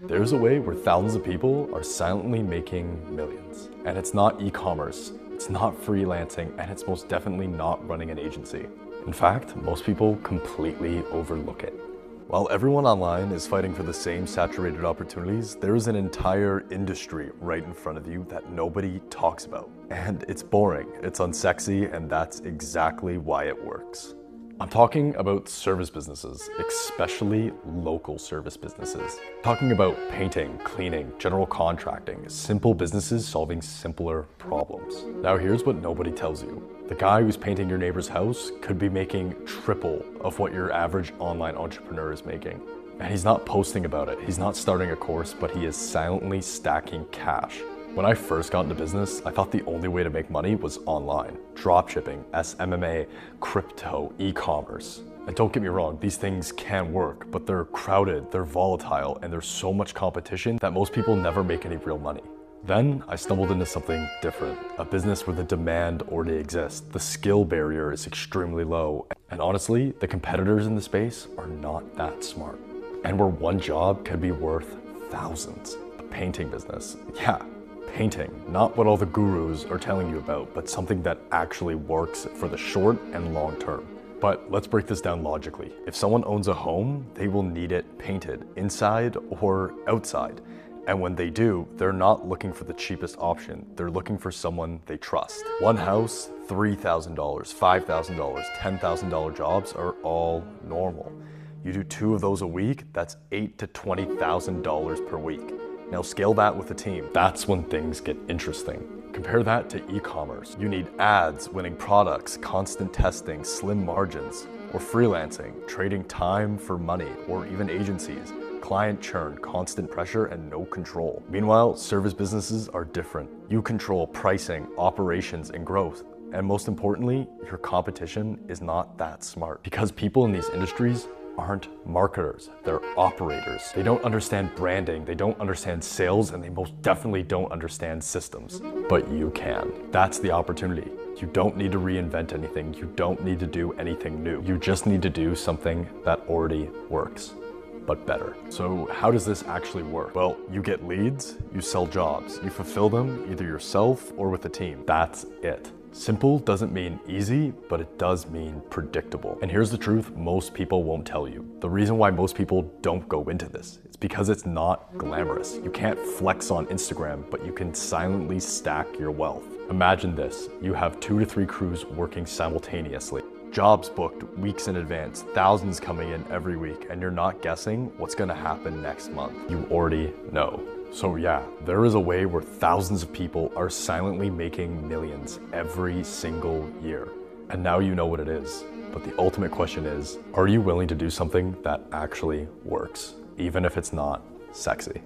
There's a way where thousands of people are silently making millions. And it's not e-commerce, it's not freelancing, and it's most definitely not running an agency. In fact, most people completely overlook it. While everyone online is fighting for the same saturated opportunities, there is an entire industry right in front of you that nobody talks about. And it's boring, it's unsexy, and that's exactly why it works. I'm talking about service businesses, especially local service businesses. Talking about painting, cleaning, general contracting, simple businesses solving simpler problems. Now here's what nobody tells you. The guy who's painting your neighbor's house could be making triple of what your average online entrepreneur is making. And he's not posting about it, he's not starting a course, but he is silently stacking cash. When I first got into business, I thought the only way to make money was online. Dropshipping, SMMA, crypto, e-commerce. And don't get me wrong, these things can work, but they're crowded, they're volatile, and there's so much competition that most people never make any real money. Then I stumbled into something different, a business where the demand already exists, the skill barrier is extremely low, and honestly, the competitors in the space are not that smart. And where one job could be worth thousands. A painting business, yeah. Painting, not what all the gurus are telling you about, but something that actually works for the short and long term. But let's break this down logically. If someone owns a home, they will need it painted inside or outside. And when they do, they're not looking for the cheapest option. They're looking for someone they trust. One house, $3,000, $5,000, $10,000 jobs are all normal. You do 2 of those a week, that's $8,000 to $20,000 per week. Now scale that with a team. That's when things get interesting. Compare that to e-commerce. You need ads, winning products, constant testing, slim margins, or freelancing, trading time for money, or even agencies, client churn, constant pressure, and no control. Meanwhile, service businesses are different. You control pricing, operations, and growth. And most importantly, your competition is not that smart because people in these industries aren't marketers, they're operators. They don't understand branding, they don't understand sales, and they most definitely don't understand systems. But you can. That's the opportunity. You don't need to reinvent anything, you don't need to do anything new. You just need to do something that already works, but better. So how does this actually work? Well, you get leads, you sell jobs, you fulfill them either yourself or with a team. That's it. Simple doesn't mean easy, but it does mean predictable. And here's the truth most people won't tell you. The reason why most people don't go into this is because it's not glamorous. You can't flex on Instagram, but you can silently stack your wealth. Imagine this, you have 2 to 3 crews working simultaneously. Jobs booked weeks in advance, thousands coming in every week, and you're not guessing what's gonna happen next month. You already know. So yeah, there is a way where thousands of people are silently making millions every single year. And now you know what it is. But the ultimate question is, are you willing to do something that actually works, even if it's not sexy?